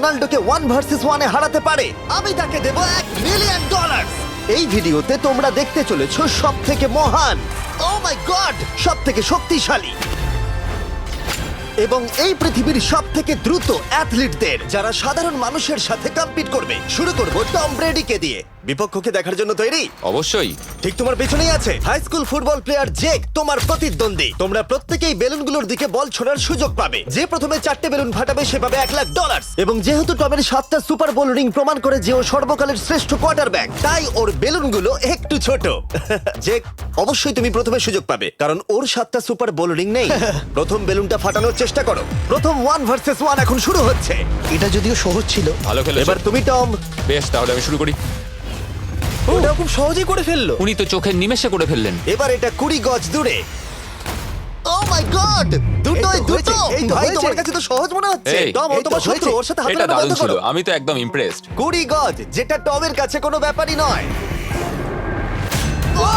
রোনাল্ডোকে 1 versus 1 এ হারাতে পারে, আমি তাকে দেব $1 মিলিয়ন। এই ভিডিওতে তোমরা দেখতে চলেছো সব থেকে মহান, ও মাই গড, সব থেকে শক্তিশালী এবং এই পৃথিবীর সব থেকে দ্রুত অ্যাথলিটদের, যারা সাধারণ মানুষের সাথে কম্পিট করবে। শুরু করব টম ব্রেডিকে দিয়ে। বিপক্ষকে দেখার জন্য তৈরি? অবশ্যই। ঠিক তোমার পেছনেই আছে high school football player Jake, তোমার প্রতিদ্বন্দ্বী। তোমরা প্রত্যেকেই বেলুনগুলোর দিকে বল ছোড়ার সুযোগ পাবে। যে প্রথমে 4টে বেলুন ফাটাবে সে পাবে $1,00,000। এবং যেহেতু টমের 7টা সুপার বোল রিং প্রমাণ করে যে ও সর্বকালের শ্রেষ্ঠ কোয়ার্টারব্যাক, তাই ওর বেলুনগুলো একটু ছোট। জেক, অবশ্যই তুমি প্রথমে সুযোগ পাবে, কারণ ওর 7টা সুপার বোল রিং নেই। প্রথম বেলুনটা ফাটানোর চেষ্টা করো। প্রথম 1 ভার্সেস 1 এখন শুরু হচ্ছে। এটা যদিও সহজ ছিল। ভালো খেলেছো। এবার তুমি টম। বেশ, তাহলে আমি শুরু করি। ওটা খুব সহজেই করে ফেললো। উনি তো চোখের নিমেষে করে ফেললেন। এবার এটা 20 গজ দূরে। ও মাই গড, দুটোই এই তো হয়েছে, দুটো। এই তো ভাই, হয়েছে। তোমার কাছে তো সহজ মনে হচ্ছে। এই, টম, ও এই তো তোমার শত্রু, হয়েছে। ওর সাথে হাত এটা মেলানো দারুণ বন্ধ ছিল, করো। আমি তো একদম ইমপ্রেসড। 20 গজ, যেটা টমের কাছে কোনো ব্যাপারই নয়। ও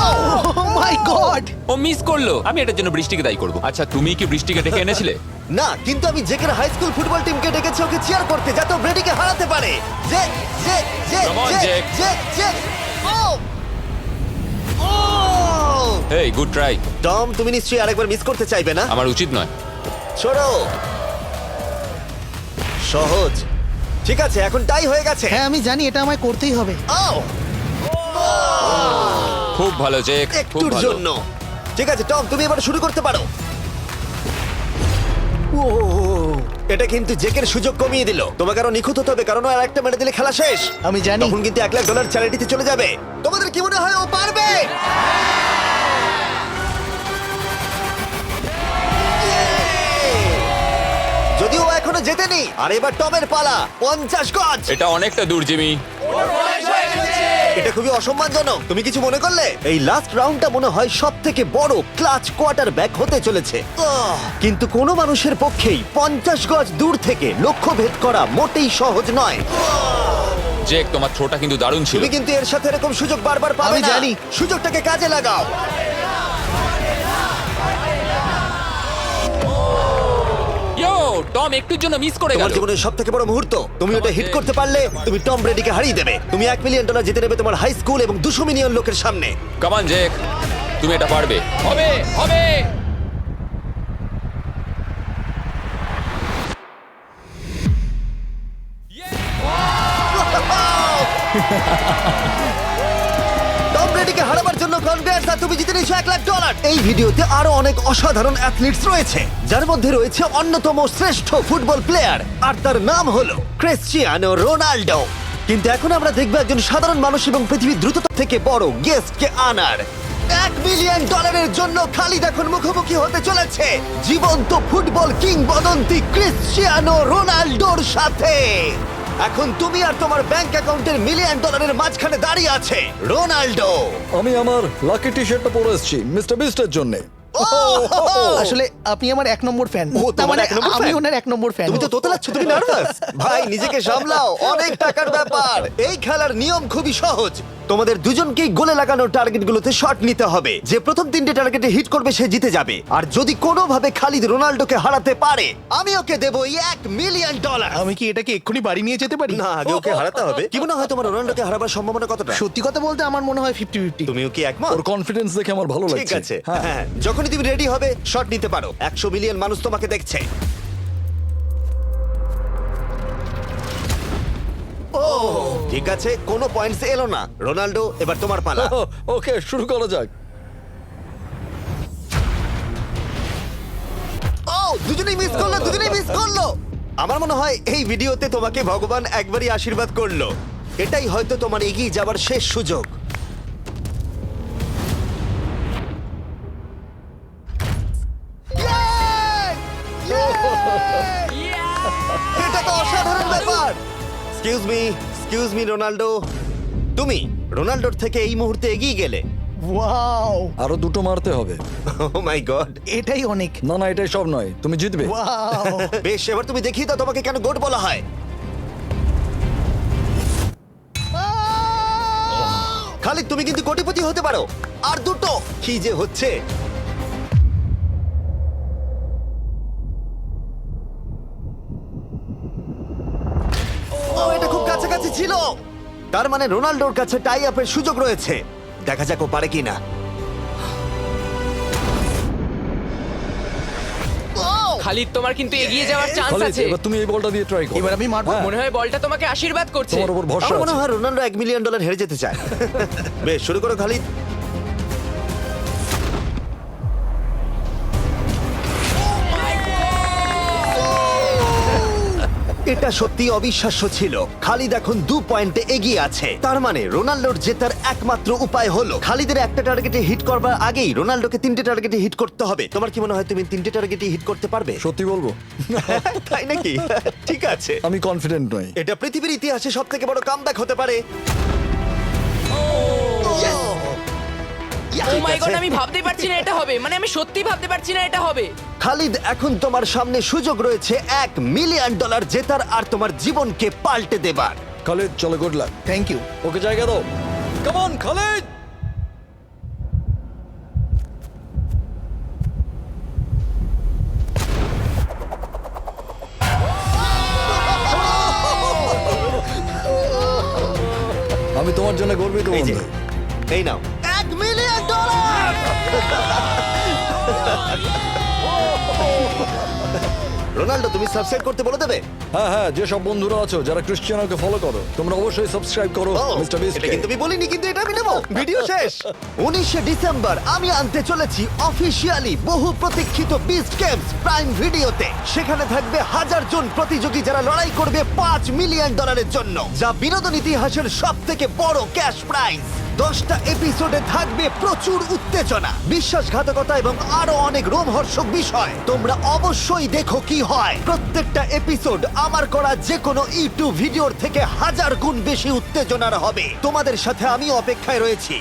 মাই গড! ও মিস করলো। আমি এটার জন্য বৃষ্টিকে দায়ী করব। আচ্ছা, তুমি কি বৃষ্টিকে ডেকে এনেছিলে? না, কিন্তু আমি জেকের হাই স্কুল ফুটবল টিমকে ডেকেছি ওকে চিয়ার করতে, যাতে ও ব্রেডিকে হারাতে পারে। Jay Jay Jay Come on, Jay Jake. Jay Jay ও ও এই, গুড ট্রাই। টম, তুমি নিশ্চয়ই আরেকবার মিস করতে চাইবে না? আমার উচিত নয়। ছোড়ো। সহজ। ঠিক আছে, এখন টাই হয়ে গেছে। হ্যাঁ, আমি জানি এটা আমায় করতেই হবে। ও খুব ভালো জেক, খুব একটুর ভালো। জন্য। ঠিক আছে টম, তুমি এবার শুরু করতে পারো। ও, এটা কিন্তু জেকের সুযোগ কমিয়ে দিল। তোমাকে আরো নিখুঁত হতে হবে, কারণ ও আর একটা মেরে দিলে খেলা শেষ। আমি জানি। তখন কিন্তু $1,00,000 চ্যারিটিতে চলে যাবে। তোমাদের কি মনে হয় ও পারবে? যদিও ও এখনো জেতেনি। আর এবার টমের পালা, 50 গজ। এটা অনেকটা দূর, জিমি। এটা খুবই অসম্মানজনক। তুমি কিছু মনে করলে? এই লাস্ট রাউন্ডটা মনে হয় সব থেকে বড় ক্লাচ কোয়ার্টারব্যাক হতে চলেছে। কিন্তু কোনো মানুষের পক্ষেই 50 গজ দূর থেকে লক্ষ্য ভেদ করা মোটেই সহজ নয়। জেক, তোমার থ্রোটা কিন্তু দারুণ ছিল। তুমি কিন্তু এর সাথে এরকম সুযোগ বারবার পাবে আমি না। জানি। সুযোগটাকে কাজে লাগাও। ইয়ো, টম একটুর জন্য মিস করে তোমার গেল। জীবনের সব থেকে বড় মুহূর্ত। তুমি ওটা হিট করতে পারলে তুমি টম ব্রেডিকে হারিয়ে দেবে। তুমি $1 মিলিয়ন জিতে নেবে তোমার হাই স্কুল এবং 200 মিলিয়ন লোকের সামনে। কাম অন জেক, তুমি এটা পারবে। হবে, হবে। টম ব্রেডিকে হারাবার জন্য কনগ্রেটস, আর তুমি জিতে নিয়েছো $1,00,000। এই ভিডিওতে আরো অনেক অসাধারণ অ্যাথলিটস রয়েছে, যার মধ্যে রয়েছে অন্যতম শ্রেষ্ঠ ফুটবল প্লেয়ার, আর তার নাম হলো ক্রিশ্চিয়ানো রোনাল্ডো। কিন্তু এখন আমরা দেখবো একজন সাধারণ মানুষ এবং পৃথিবীর দ্রুততম থেকে বড় গেস্টকে আনার। $1 মিলিয়ন জন্য খালিদ এখন মুখোমুখি হতে চলেছে জীবন্ত ফুটবল কিংবদন্তি ক্রিশ্চিয়ানো রোনাল্ডোর সাথে। এখন তুমি আর তোমার ব্যাংক অ্যাকাউন্টের $1 মিলিয়ন মাঝখানে দাঁড়িয়ে আছে রোনাল্ডো। আমি আমার লাকি টি শার্টটা পরে এসেছি মিস্টার বিস্টের জন্য। আসলে আপনি আমার 1 নম্বর ফ্যান। ও, তার তোমার মানে 1 নম্বর আমি fan? ওনার 1 নম্বর ফ্যান। তুমি তো তোতলাচ্ছ, তুমি নার্ভাস। ভাই, নিজেকে সামলাও, অনেক টাকার ব্যাপার। এই খেলার নিয়ম খুবই সহজ। তোমাদের দুজনকেই গোলে লাগানো টার্গেটগুলোতে শট নিতে হবে। যে প্রথম 3টে টার্গেটে হিট করবে সে জিতে যাবে। আর যদি কোনোভাবে খালিদ রোনাল্ডোকে হারাতে পারে, আমি ওকে দেবো $1 মিলিয়ন। আমি কি এটাকে এক্ষুনি বাড়ি নিয়ে যেতে পারি? না, আগে ওকে হারাতে হবে। কি মনে হয় তোমার রোনাল্ডোকে হারাবার সম্ভাবনা কতটা? সত্যি কথা বলতে আমার মনে হয় 50-50। তুমিও কি একমত? ওর কনফিডেন্স দেখে আমার ভালো লাগছে। ঠিক আছে, হ্যাঁ হ্যাঁ, যখনই তুমি রেডি হবে শট নিতে পারো। 100 মিলিয়ন মানুষ তোমাকে দেখছে। ও, ঠিক আছে, কোনো পয়েন্টস এলো না। রোনাল্ডো, এবার তোমার পালা। ওকে, শুরু করা যাক। ও, দুজনেই মিস করলো, দুজনেই মিস করলো। আমার মনে হয় এই ভিডিওতে তোমাকে ভগবান একবারই আশীর্বাদ করলো। এটাই হয়তো তোমার এগিয়ে যাবার শেষ সুযোগ। এটা তো অসাধারণ ব্যাপার। এক্সকিউজ মি রোনাল্ডো, তুমি রোনাল্ডোর থেকে এই মুহূর্তে এগিয়ে গেলে। ওয়াও! আরো দুটো মারতে হবে। ও মাই গড। এটাই অনেক। না না, এটাই সব নয়, তুমি জিতবে। ওয়াও! বেশ, এবার তুমি দেখিয়ে দাও তোমাকে কেন গোট বলা হয়। খালিদ, তুমি কিন্তু কোটিপতি হতে পারো। আর দুটো। কি যে হচ্ছে। কাছে ছিল। তার মানে রোনাল্ডোর কাছে টাই আপের সুযোগ রয়েছে। দেখা যাক ও পারে কিনা। খালিদ তোমার কিন্তু এগিয়ে যাওয়ার চান্স খালিদ, আছে। এবার তুমি এই বলটা দিয়ে ট্রাই করো। এবার আমি মারবো। হ্যাঁ, মনে হয় বলটা তোমাকে আশীর্বাদ করছে। তোমার উপর ভরসা আমার মনে আছে। হয় রোনাল্ডো $1 মিলিয়ন হেরে যেতে চায়। বেশ, শুরু করো খালিদ। এটা সত্যি অবিশ্বাস্য ছিল। খালিদ এখন 2 পয়েন্টে এগিয়ে আছে। তার মানে রোনাল্ডোর জেতার একমাত্র উপায় হলো খালিদের একটা টার্গেটে হিট করবার আগেই রোনাল্ডোকে 3টে টার্গেটে হিট করতে হবে। তোমার কি মনে হয় তুমি 3টে টার্গেটে হিট করতে পারবে? সত্যি বলবো, তাই নাকি? ঠিক আছে। আমি কনফিডেন্ট নই। এটা পৃথিবীর ইতিহাসে সবথেকে বড় কামব্যাক হতে পারে। Yes! ও মাই ঠিক গড, আছে। আমি ভাবতেই পারছি না এটা হবে। মানে আমি সত্যি ভাবতে পারছি না এটা হবে। খালিদ, এখন তোমার সামনে সুযোগ রয়েছে $1 মিলিয়ন জেতার আর তোমার জীবনকে পাল্টে দেবার। খালিদ, চলো, good luck. Thank you. Okay জায়গা দাও। Come on Khalid. আমি তোমার জন্য গর্বিত এই যে, বন্ধু। এই নাও $1 মিলিয়ন। রোনাল্ডো, তুমি সাবস্ক্রাইব করতে বলে দেবে? হ্যাঁ হ্যাঁ, যে সব বন্ধুরা আছো যারা ক্রিশ্চিয়ানোকে ফলো করো, তোমরা অবশ্যই সাবস্ক্রাইব করো ও, মিস্টার বিস্ট। এটা কিন্তু আমি বলিনি, কিন্তু এটা আমি নেবো। ভিডিও শেষ। 19শে ডিসেম্বর আমি আনতে চলেছি অফিসিয়ালি বহু প্রতীক্ষিত বিস্ট গেমস প্রাইম ভিডিওতে। সেখানে থাকবে 1000 জন প্রতিযোগী যারা লড়াই করবে $5 মিলিয়ন জন্য, যা বিনোদন ইতিহাসের সবথেকে বড় ক্যাশ প্রাইজ। 10টা এপিসোডে থাকবে প্রচুর উত্তেজনা, বিশ্বাসঘাতকতা এবং আরো অনেক রোমহর্ষক বিষয়। তোমরা অবশ্যই দেখো কি হয়। প্রত্যেকটা এপিসোড আমার করা যে কোনো ইউটিউব ভিডিওর থেকে 1000 গুণ বেশি উত্তেজনার হবে। তোমাদের সাথে আমি অপেক্ষায় রয়েছি।